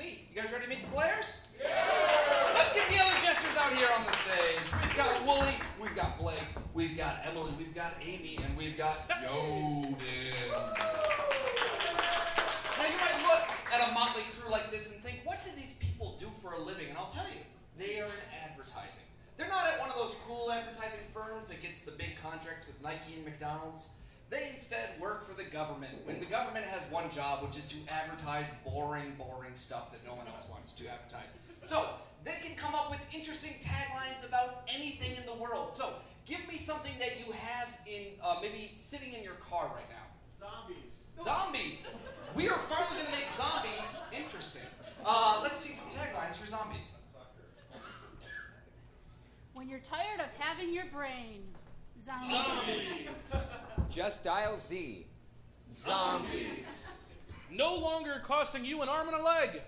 meet. You guys ready to meet the players? Yeah! Let's get the other jesters out here on the stage. We've got Wooly, we've got Blake, we've got Emily, we've got Amy, and we've got Joden. Now you might look at a motley crew like this and think, what do these people do for a living? And I'll tell you, they are in advertising. They're not at one of those cool advertising firms that gets the big contracts with Nike and McDonald's. They instead work for the government, when the government has one job, which is to advertise boring stuff that no one else wants to advertise. So, they can come up with interesting taglines about anything in the world. So, give me something that you have in, maybe sitting in your car right now. Zombies. Zombies! We are finally going to make zombies interesting. Let's see some taglines for zombies. When you're tired of having your brain. Zombies. Just dial Z. Zombies. No longer costing you an arm and a leg.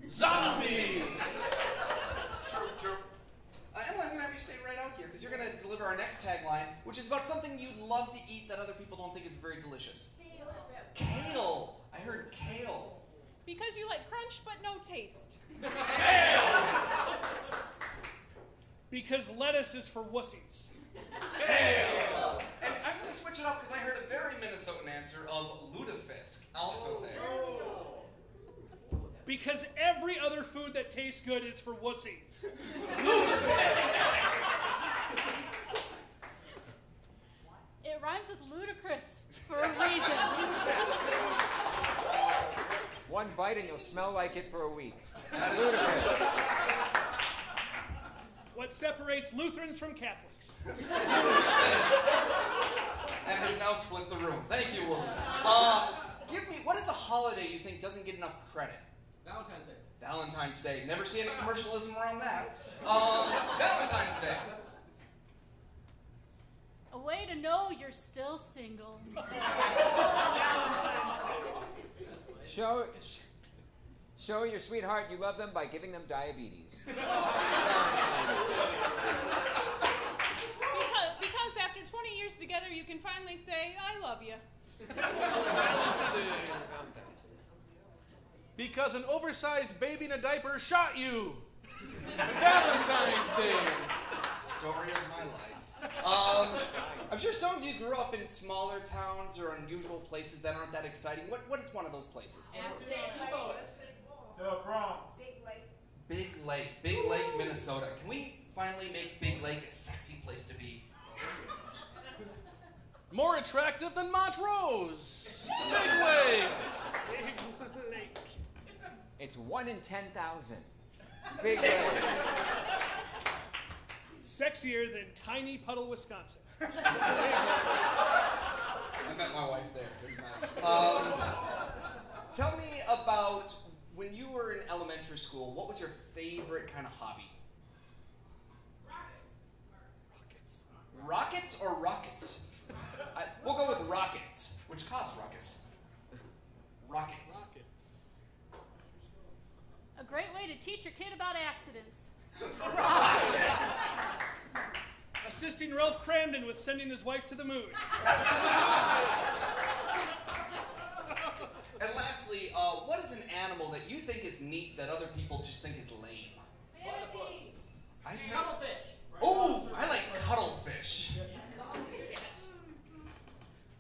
Zombies. True. Emily, I'm going to have you stay right out here because you're going to deliver our next tagline, which is about something you'd love to eat that other people don't think is very delicious. Kale. I heard kale. Because you like crunch but no taste. Kale. Because lettuce is for wussies. Kale. And I'm going to switch it up because I heard a very Minnesotan answer of lutefisk also there. Because every other food that tastes good is for wussies. It rhymes with ludicrous for a reason. One bite and you'll smell like it for a week. Ludicrous. What separates Lutherans from Catholics. And has now split the room. Thank you, Wolf. Give me, what is a holiday you think doesn't get enough credit? Valentine's Day. Valentine's Day. Never see any commercialism around that. Valentine's Day. A way to know you're still single. Show your sweetheart you love them by giving them diabetes. Because after 20 years together, you can finally say, I love you. Because an oversized baby in a diaper shot you. Valentine's Day. Story of my life. I'm sure some of you grew up in smaller towns or unusual places that aren't that exciting. What is one of those places? The Bronx. Big Lake, Minnesota. Can we finally make Big Lake a sexy place to be? More attractive than Montrose. Big Lake. Big Lake. It's 1 in 10,000. Big Lake. Sexier than Tiny Puddle, Wisconsin. I met my wife there. It was nice. Tell me about when you were in elementary school, what was your favorite kind of hobby? Rockets. Rockets or ruckus? We'll go with rockets, which caused ruckus. Rockets. A great way to teach your kid about accidents. Rockets. Assisting Ralph Cramden with sending his wife to the moon. And lastly, what is an animal that you think is neat that other people just think is lame? Cuttlefish. Oh, I like cuttlefish.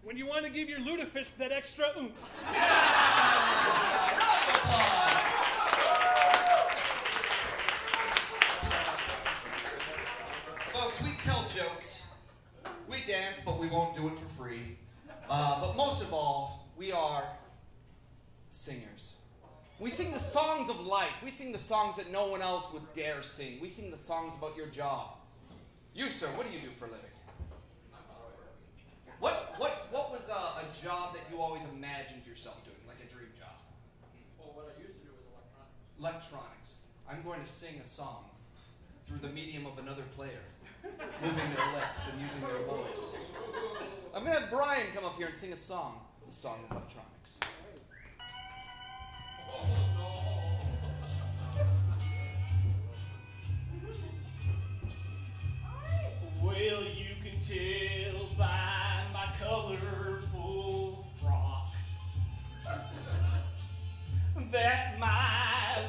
When you want to give your lutefisk that extra oomph. Folks, we tell jokes, we dance, but we won't do it for free. But most of all, we are singers. We sing the songs of life. We sing the songs that no one else would dare sing. We sing the songs about your job. You, sir, what do you do for a living? What was a job that you always imagined yourself doing, like a dream job? Well, what I used to do was electronics. Electronics. I'm going to sing a song through the medium of another player, moving their lips and using their voice. I'm going to have Brian come up here and sing a song, the song of electronics. Well, you can tell by my colorful frock that my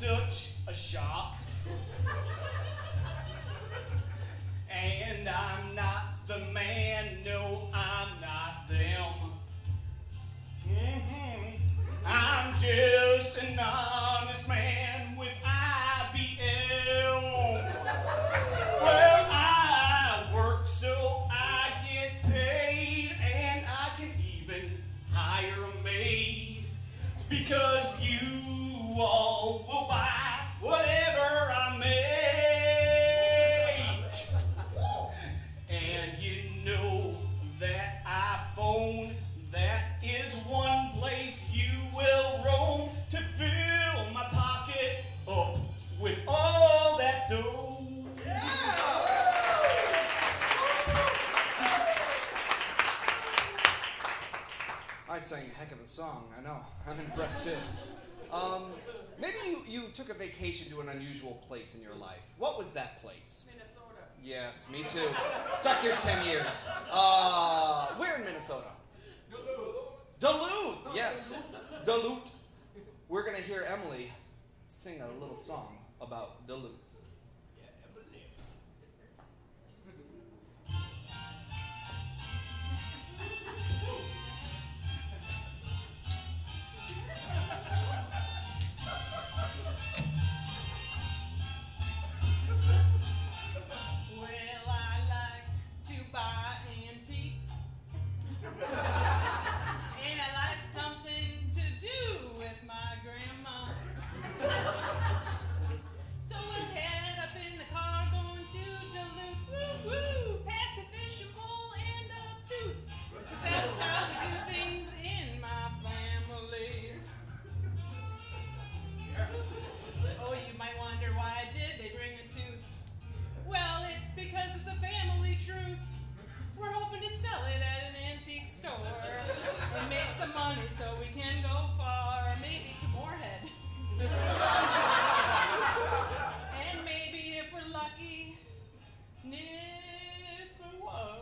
such a shock. And I'm not the man, no, I'm not them. I'm just an honest man with IBL. Well, I work so I get paid, and I can even hire a maid, because you all will buy whatever I make. And you know that iPhone, that is one place you will roam to fill my pocket up with all that dough. I sang a heck of a song, I know. I'm impressed too. Maybe you took a vacation to an unusual place in your life. What was that place? Minnesota. Yes, me too. Stuck here 10 years. Where in Minnesota? Duluth, yes. Duluth. We're going to hear Emily sing a little song about Duluth. Well, I like to buy antiques. And I like something to do with my grandma. So we'll head up in the car going to Duluth. Woo-woo! Packed a fishing pole and a tooth. 'Cause that's how we do things in my family. Oh, you might wonder why did they bring a tooth? Well, it's because it's a family truth. We're hoping to sell it at an antique store and make some money so we can go far, maybe to Moorhead. And maybe, if we're lucky, Nisswa.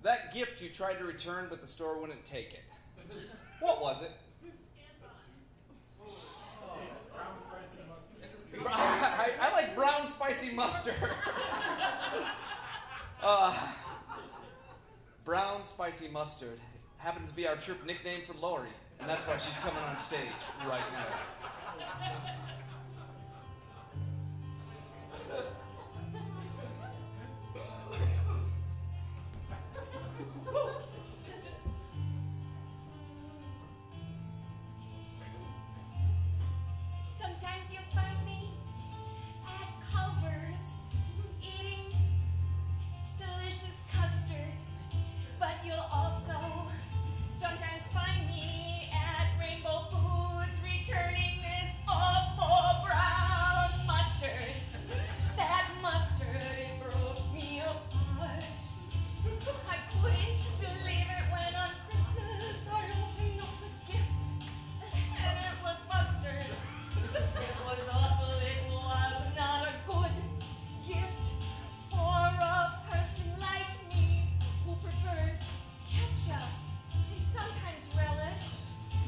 That gift you tried to return, but the store wouldn't take it. What was it? I like brown spicy mustard. Brown spicy mustard happens to be our troop nickname for Lori, and that's why she's coming on stage right now. Sometimes you'll find me at Culver's eating delicious custard, but you'll also sometimes find me at Rainbow Foods returning this awful brown mustard. That mustard, it broke me apart. I couldn't believe it when on Christmas I opened up the gift, and it was mustard. It was awful, it was not a good gift for a person like me who prefers ketchup and sometimes relish.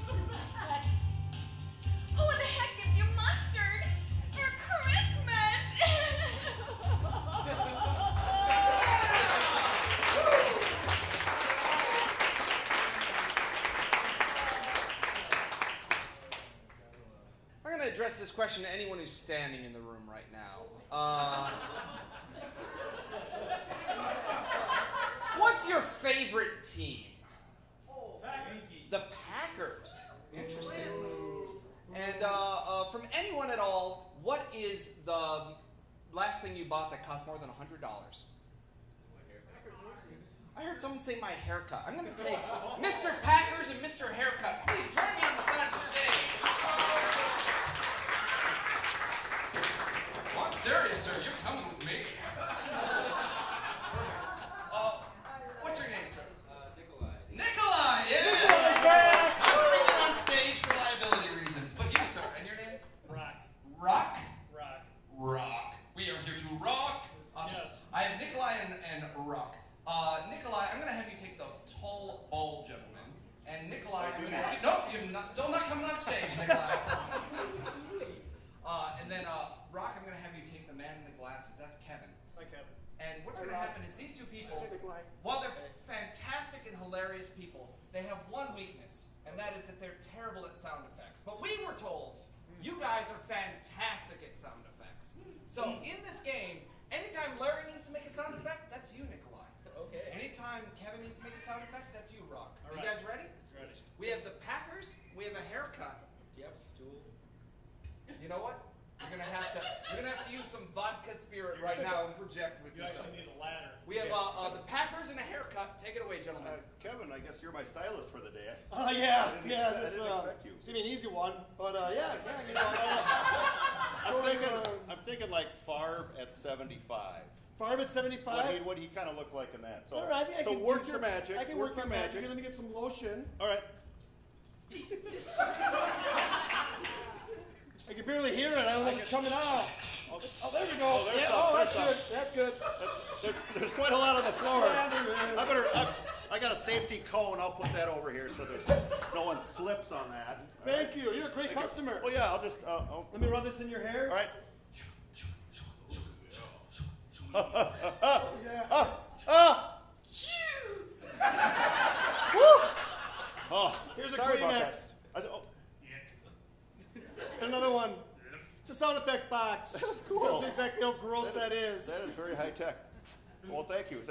But who in the heck gives you mustard for Christmas? I'm going to address this question to anyone who's standing in the room right now. What's your favorite team? The Packers. Interesting. And from anyone at all, what is the last thing you bought that cost more than $100? I heard someone say my haircut. I'm going to take Mr. Packers and Mr. Haircut. Please join me on the side of the stage. Oh, I'm serious, sir. You're coming with me. What's your name, sir? Nikolai. Nikolai, yeah! I'm bringing you on stage for liability reasons. But you, sir, and your name? Rock. Rock? Rock. Rock. We are here to rock. Awesome. Yes. I have Nikolai and Rock. Nikolai, I'm going to have you take the tall, bald gentleman. And Nikolai, I'm going to have you... Nope, you're still not coming on stage, Nikolai. And then, Rock, I'm going to have you take the man in the glasses. That's Kevin. Hi, Kevin. And what's going to happen is these two people, while they're fantastic and hilarious people, they have one weakness, and that is that they're terrible at sound effects. But we were told, you guys are fantastic at sound effects. So in this game, anytime Larry needs to make a sound effect, that's you, Nikolai. Okay. Anytime Kevin needs to make a sound effect, that's you, Rock. All right. You guys ready? It's ready. We have the Packers, we have a haircut. Do you have a stool? You know what? We're gonna have to use some vodka spirit right now and project with You yourself. actually need a ladder. We have the Packers and a haircut. Take it away, gentlemen. Kevin, I guess you're my stylist for the day. Yeah. I didn't expect you. It's gonna be an easy one, but yeah. You know, I'm thinking like Favre at 75. Favre at 75. What he kind of look like in that. So, All right, I so can work your magic. I can work your magic. Here, let me get some lotion. All right. I can barely hear it. I don't know what's coming out. Oh, there we go. Oh, there's some, that's there's good. That's good. There's quite a lot on the floor. Yeah, there is. I got a safety cone. I'll put that over here so no one slips on that. Thank you. You're a great customer. Well, yeah, I'll just. Let me rub this in your hair. All right. Oh, Here's a sorry about Kleenex. that. Another one. It's a sound effect box. That's cool. Tells you exactly how gross that is. That is very high tech. Well, thank you.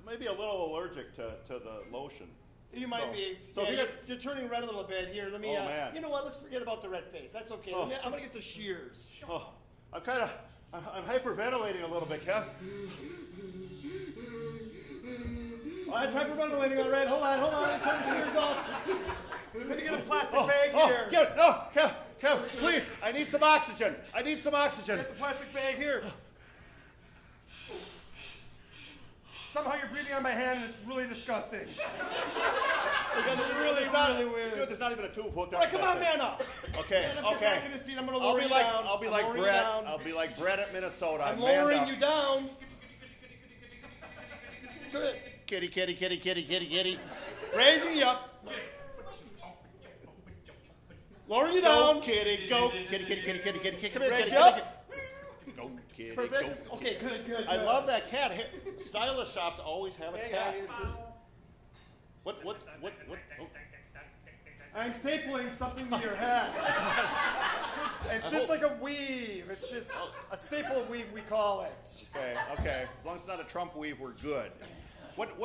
Maybe a little allergic to the lotion. You might be. So Yeah, if you're turning red a little bit here. Let me. Oh, man. You know what? Let's forget about the red face. That's okay. Oh. I'm gonna get the shears. Oh, I'm hyperventilating a little bit, Kev. Oh, I'm hyperventilating all right. Hold on. Turn the shears off. Let me get a plastic bag here. Kev, please. I need some oxygen. Get the plastic bag here. Somehow you're breathing on my hand and it's really disgusting. It's really weird. Dude, there's not even a tube hooked up. All right, come on, man up. Okay. Stand up, get back in the seat. I'm gonna lower you down. I'll be like Brett. I'll be like Brett at Minnesota. I'm lowering you down. Good. Kitty. Raising you up. Lower you down. Go, kitty. Come here, Raise kitty. you up. Go, kitty. Perfect. Go. Okay, good. I love that cat. Stylist shops always have a cat. What? Oh. I'm stapling something to your head. It's just like a weave. It's just a staple weave, we call it. Okay. As long as it's not a Trump weave, we're good. What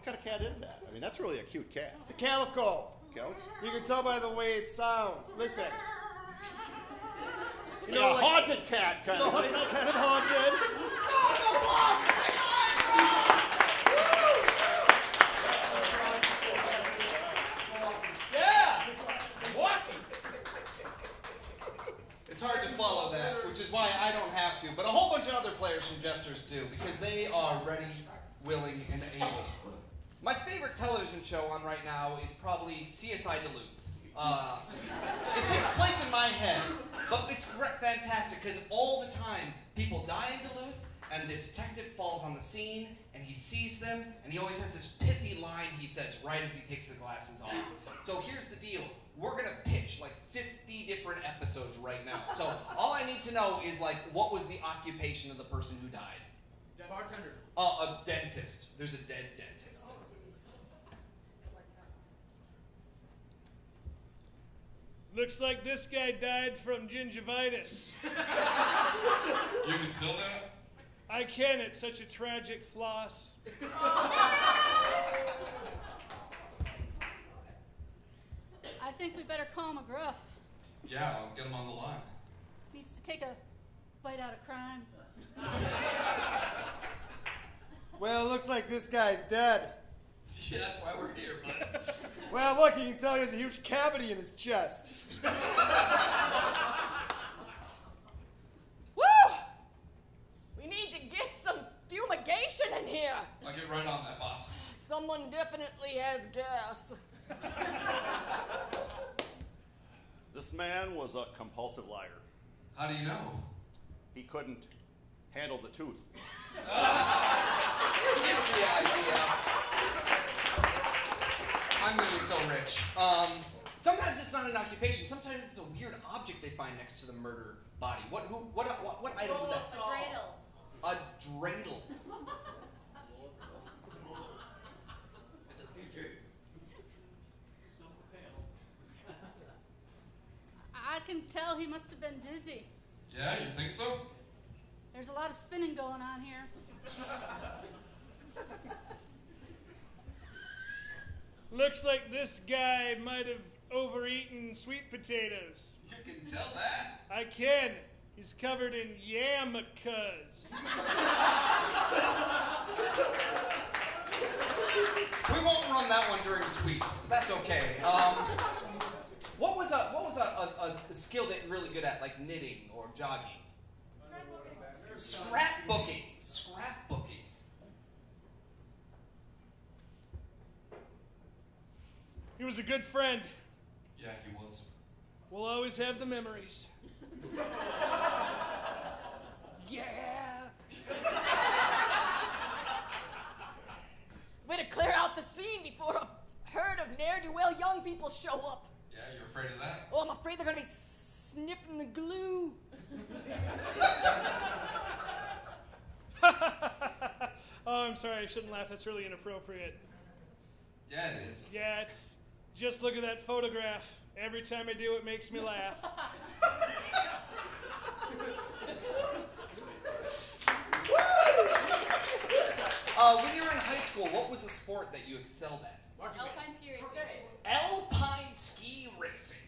kind of cat is that? I mean, that's really a cute cat. It's a calico. Counts? You can tell by the way it sounds. Listen. It's like a haunted cat kind of. It's kind of haunted. Yeah! Walking! It's hard to follow that, which is why I don't have to, but a whole bunch of other players from Jesters do, because they are ready, willing, and able. My favorite television show on right now is probably CSI Duluth. It takes place in my head, but it's fantastic because all the time people die in Duluth and the detective falls on the scene and he sees them and he always has this pithy line he says right as he takes the glasses off. So here's the deal. We're going to pitch like 50 different episodes right now. So all I need to know is like what was the occupation of the person who died? Bartender. A dentist. There's a dead dentist. Looks like this guy died from gingivitis. You can tell that? I can, it's such a tragic floss. I think we better call McGruff. Yeah, I'll get him on the line. Needs to take a bite out of crime. Well, it looks like this guy's dead. Yeah, that's why we're here, bud. Well, look, you can tell he has a huge cavity in his chest. Woo! We need to get some fumigation in here. I'll get right on that, boss. Someone definitely has gas. This man was a compulsive liar. How do you know? He couldn't handle the tooth. You rich. Sometimes it's not an occupation. Sometimes it's a weird object they find next to the murder body. What item would that? A dreidel. A dreidel. It's a PG. I can tell he must have been dizzy. Yeah, you think so? There's a lot of spinning going on here. Looks like this guy might have overeaten sweet potatoes. You can tell that. I can. He's covered in yarmulkes. We won't run that one during sweeps. That's okay. What was a skill that you're really good at, like knitting or jogging? Scrapbooking. Scrapbooking. He was a good friend. Yeah, he was. We'll always have the memories. Yeah. Better clear out the scene before a herd of ne'er-do-well young people show up. Yeah, you're afraid of that? Oh, I'm afraid they're gonna be sniffing the glue. Oh, I'm sorry, I shouldn't laugh. That's really inappropriate. Yeah, it is. Yeah, it's just look at that photograph. Every time I do, it makes me laugh. When you were in high school, what was the sport that you excelled at? Alpine ski racing. Alpine ski racing.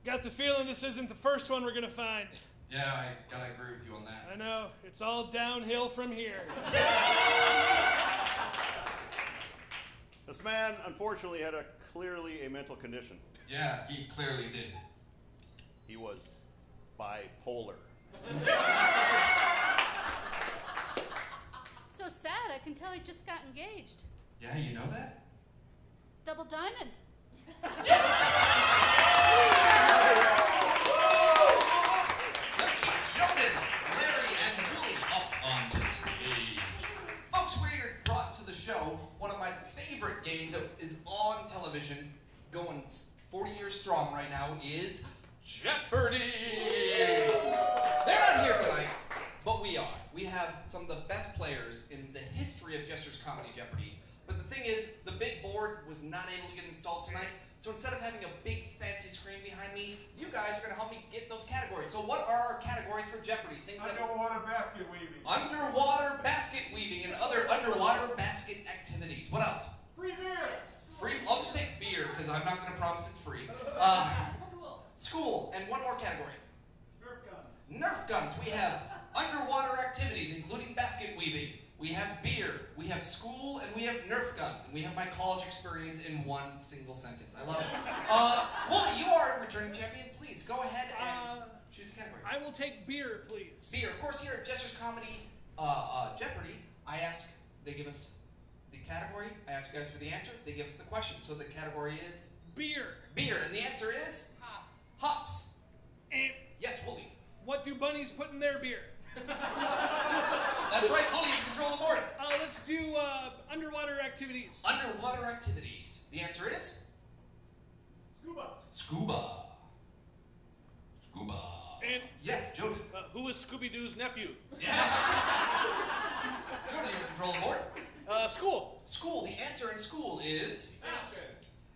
Got the feeling this isn't the first one we're gonna find. Yeah, I gotta agree with you on that. I know, it's all downhill from here. This man, unfortunately, had clearly a mental condition. Yeah, he clearly did. He was bipolar. So sad, I can tell he just got engaged. Yeah, you know that? Double diamond. Jordan, Larry, and Julie up on the stage. Folks, we're brought to the show one of my favorite games that is on television, going 40 years strong right now, is Jeopardy! They're not here tonight, but we are. We have some of the best players in the history of Jesters Comedy Jeopardy. But the thing is, the big board was not able to get installed tonight, so instead of having a big fancy screen behind me, you guys are going to help me get those categories. So what are our categories for Jeopardy? Things Underwater basket weaving. Underwater basket weaving and other underwater basket activities. What else? Free beer. Free. I'll just take beer because I'm not going to promise it's free. School. And one more category. Nerf guns. Nerf guns. We have underwater activities, including basket weaving. We have beer. We have school, and we have Nerf guns. And we have my college experience in one single sentence. I love it. Wooly, you are a returning champion. Please go ahead and choose a category. I will take beer, please. Beer. Of course, here at Jesters Comedy Jeopardy, I ask, they give us the category. I ask you guys for the answer. They give us the question. So the category is? Beer. Beer. And the answer is? Hops. Hops. And Yes, Wooly. what do bunnies put in their beer? That's right, Wooly, you control the board. Let's do underwater activities. Underwater activities. The answer is? Scuba. Scuba. Scuba. And Yes, Jordan. who is Scooby-Doo's nephew? Yes. Jordan, you control the board. School. School. The answer in school is?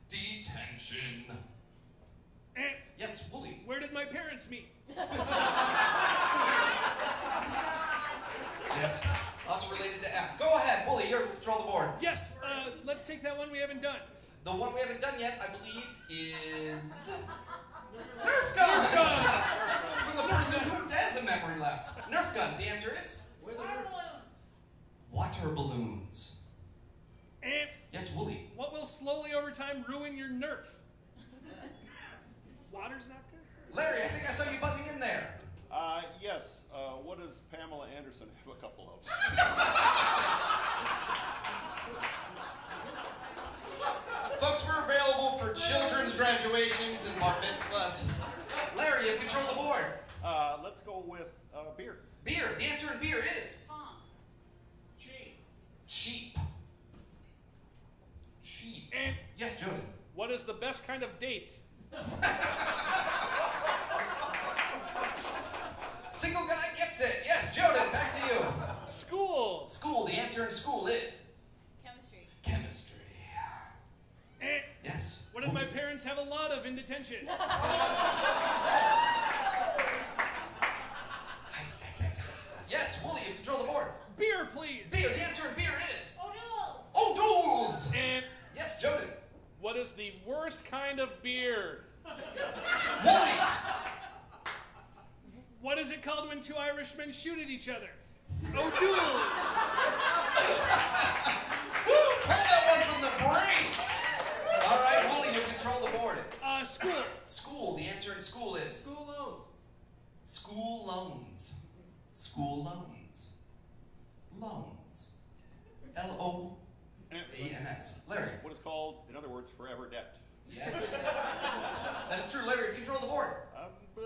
Detention. And Yes, Wooly. where did my parents meet? Yes. Also related to F. Go ahead, Wooly, you control the board. Yes, let's take that one we haven't done. The one we haven't done yet, I believe, is Nerf guns. From the person who has a memory left. Nerf guns. The answer is water balloons. And Yes, Wooly. what will slowly over time ruin your Nerf? Water's not good. Larry, I think I saw you buzzing in there. Yes. What does Pamela Anderson have a couple of? Folks, we're available for children's graduations and bar mitzvahs. Larry, you control the board. Let's go with beer. Beer. The answer in beer is? Pong. Cheap. Cheap. best kind of date? Single guy gets it. Yes, Jordan, back to you. School. School. The answer in school is Chemistry. chemistry. Yes. What did my parents have a lot of in detention? Yes, Wooly, you control the board. Beer, please. Beer. The answer in beer is O'Doul's. O'Doul's. And Yes, Jordan. what is the worst kind of beer? Wooly. What is it called when two Irishmen shoot at each other? O'Doul's. Woo! Pull that one from the brain. All right, Wooly, you control the board. School. School. The answer in school is School loans. school loans. School loans. Loans. L-O-A-N-S. Larry. What is called, in other words, forever debt. Yes. That is true. Larry, you control the board.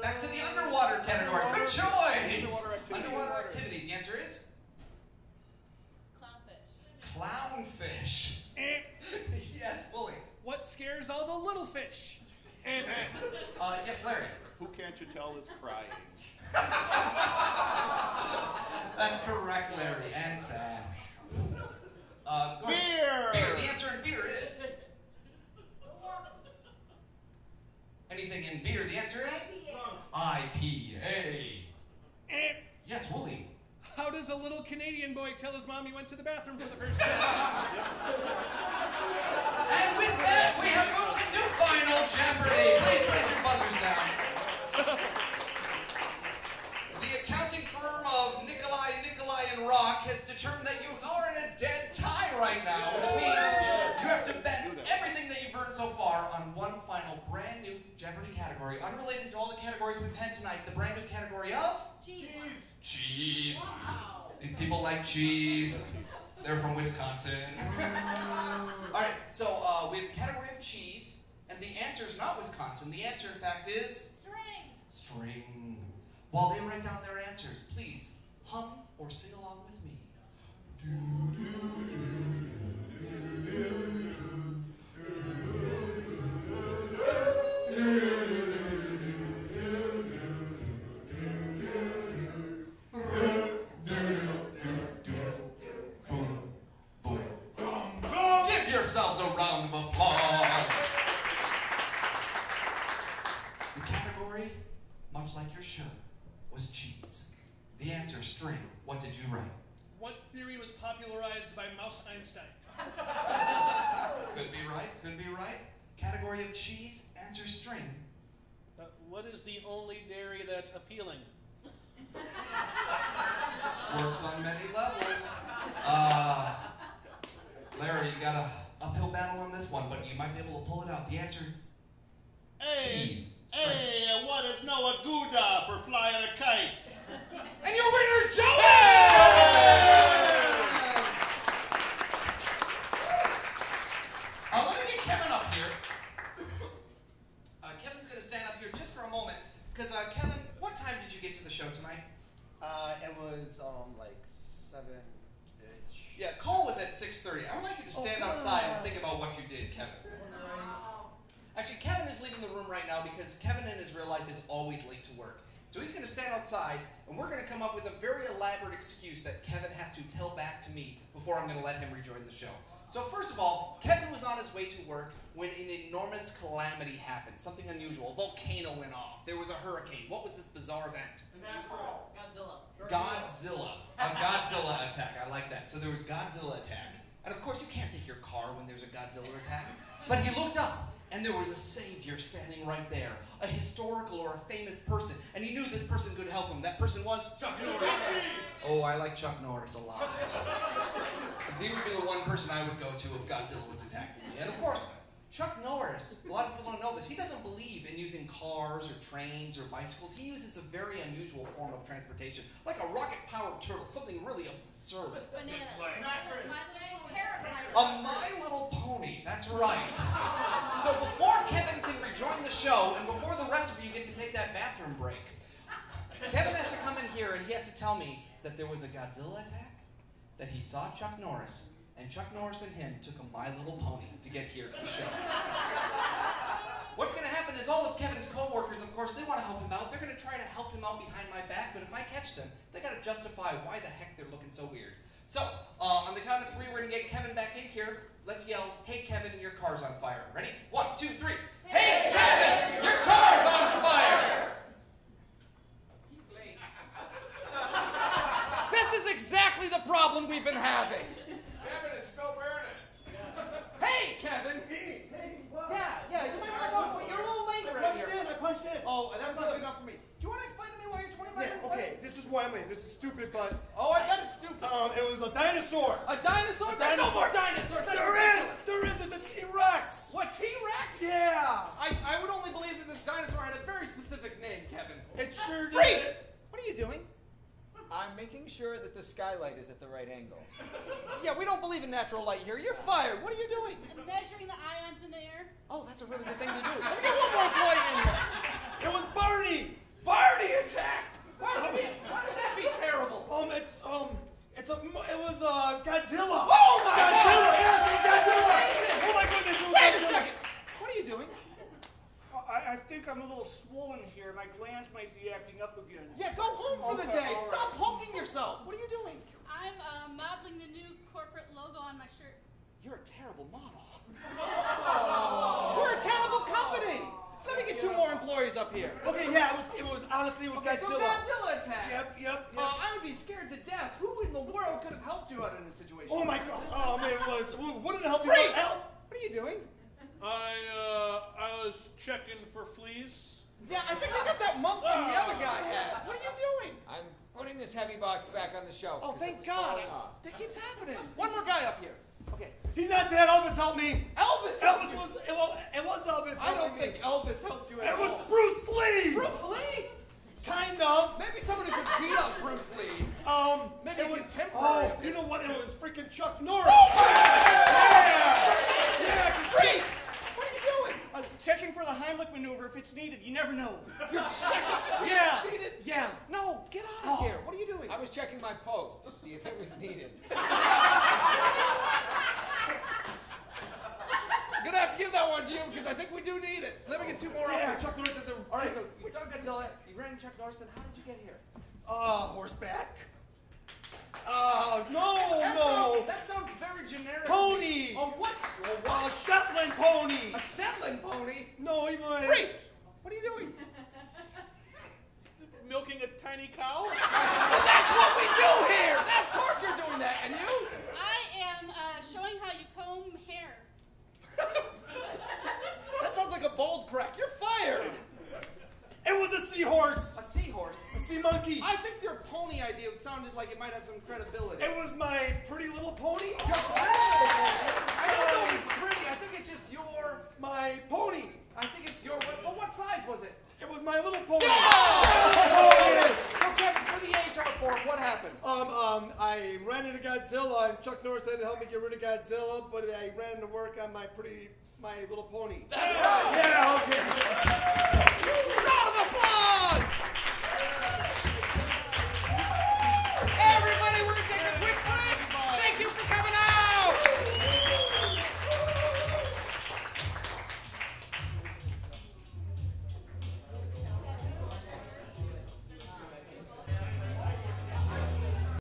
Back to the underwater category. Good choice. Underwater activities. The answer is Clownfish. clownfish. Yes, Wooly. What scares all the little fish? And Yes, Larry. Who can't you tell is crying? That's correct, Larry, and sad. Go Beer! ahead. Beer. The answer in beer is anything in beer. The answer is IPA. Yes, Wooly. How does a little Canadian boy tell his mom he went to the bathroom for the first time? And with that, we have moved into Final Jeopardy. Please place your buzzers down. The accounting firm of Nikolai, and Rock has determined that you are in a dead tie right now, which means you have to bet everything that you've earned so far on one final brand new Jeopardy category, unrelated to all the categories we've had tonight. The brand new category of Cheese. cheese. Wow. These people like cheese. They're from Wisconsin. All right, so we have the category of cheese, and the answer is not Wisconsin. The answer, in fact, is string. While they write down their answers, please hum or sing along with me. Give yourselves a round of applause. The category, much like your show, was cheese. The answer, string. What did you write? What theory was popularized by Mouse Einstein? Could be right, could be right. Category of cheese, answer string. what is the only dairy that's appealing? Works on many levels. Larry, you got a uphill battle on this one, but you might be able to pull it out. The answer, cheese. Hey, what is Noah Gouda for flying a kite? And your winner's Joey! Let me get Kevin up here. Kevin's going to stand up here just for a moment. Because, Kevin, what time did you get to the show tonight? It was, like 7-ish. Yeah, Cole was at 6:30. I would like you to stand outside and think about what you did, Kevin. Actually, Kevin is leaving the room right now because Kevin in his real life is always late to work. So he's going to stand outside, and we're going to come up with a very elaborate excuse that Kevin has to tell back to me before I'm going to let him rejoin the show. So first of all, Kevin was on his way to work when an enormous calamity happened, something unusual. A volcano went off. There was a hurricane. What was this bizarre event? Godzilla. A Godzilla attack. I like that. So there was Godzilla attack. And of course, you can't take your car when there's a Godzilla attack. But he looked up, and there was a savior standing right there. A historical or a famous person. And he knew this person could help him. That person was Chuck Norris. Oh, I like Chuck Norris a lot. Because he would be the one person I would go to if Godzilla was attacking me. And of course, Chuck Norris, a lot of people don't know this, he doesn't believe in using cars or trains or bicycles. He uses a very unusual form of transportation, like a rocket-powered turtle, something really absurd. Bananas. A My Little Pony, that's right. So before Kevin can rejoin the show, and before the rest of you get to take that bathroom break, Kevin has to come in here and he has to tell me that there was a Godzilla attack, that he saw Chuck Norris, and Chuck Norris and him took a My Little Pony to get here to the show. what's going to happen is all of Kevin's co-workers, of course, they want to help him out. They're going to try to help him out behind my back, but if I catch them, they got to justify why the heck they're looking so weird. So, on the count of 3, we're going to get Kevin back in here. Let's yell, "Hey, Kevin, your car's on fire." Ready? 1, 2, 3. Hey, Kevin, your car's on fire! He's late. This is exactly the problem we've been having. Kevin, it's still burning. Hey, Kevin! Hey, what? Yeah, you might want to go, but you're a little late right here. I punched in. Oh, that's not good enough for me. Do you want to explain to me why you're 25 minutes late? Okay, this is why I'm late. This is stupid, but... Oh, I bet it's stupid. It was a dinosaur. A dinosaur? There's no more dinosaurs. There is. It's a T-Rex. What, T-Rex? Yeah. I would only believe that this dinosaur had a very specific name, Kevin. It sure Freeze! did. What are you doing? I'm making sure that the skylight is at the right angle. Yeah, we don't believe in natural light here. You're fired. What are you doing? I'm measuring the ions in the air. Oh, that's a really good thing to do. Let me get one more employee in here. It was Barney. Barney attacked. Why did that be terrible? It was Godzilla. Oh my Godzilla, God! yes, it was Godzilla. Oh my goodness, it was Wait Godzilla. a second. What are you doing? I think I'm a little swollen here. My glands might be acting up again. Yeah, go home for the day. all right. Stop poking yourself. What are you doing? I'm modeling the new corporate logo on my shirt. You're a terrible model. We're a terrible company. Let me get 2 more employees up here. Okay, yeah, it was honestly, it was Okay, so Godzilla. Godzilla Attack. Yep. I would be scared to death. Who in the world could have helped you out in this situation? Oh my God. Oh man, wouldn't it help you Freeze! out? What are you doing? I was checking for fleas. Yeah, I think I got that mump thing the other guy had. What are you doing? I'm putting this heavy box back on the shelf. Oh, 'cause thank it was God. falling off. That keeps happening. One more guy up here. Okay. He's not dead. Elvis helped me. Elvis It was Elvis. I don't helping me. think Elvis helped you at It was all. Bruce Lee. Bruce Lee? Kind of. Maybe somebody could beat up Bruce Lee. Maybe it was contemporary. Oh, you know what? It was freaking Chuck Norris. Oh my Yeah. Yeah. Freeze! What are you doing? I'm checking for the Heimlich maneuver if it's needed. You never know. You're checking to see Yeah. if it's needed? Yeah. No, get out of here. What are you doing? I was checking my post to see if it was needed. I'm gonna have to give that one to you because I think we do need it. Let me get 2 more up Yeah, here. Chuck Norris is a. All right, so you saw Godzilla, you ran into Chuck Norris, then how did you get here? Horseback. No. That sounds very generic. Pony. Oh, what? Shetland pony. A Shetland pony? No, he was. Freeze! What are you doing? Milking a tiny cow? Well, that's what we do here! Of course you're doing that. And you? I am showing how you comb hair. That sounds like a bold crack. You're fired. It was a seahorse. A seahorse? A sea monkey. I think your pony idea sounded like it might have some credibility. It was my pretty little pony. I don't know if it's pretty. I think it's just my pony. I think it's your. But what size was it? It was my little pony. Yeah! So Kevin, for the HR form, what happened? I ran into Godzilla, and Chuck Norris had to help me get rid of Godzilla, but I ran into work on my little pony. That's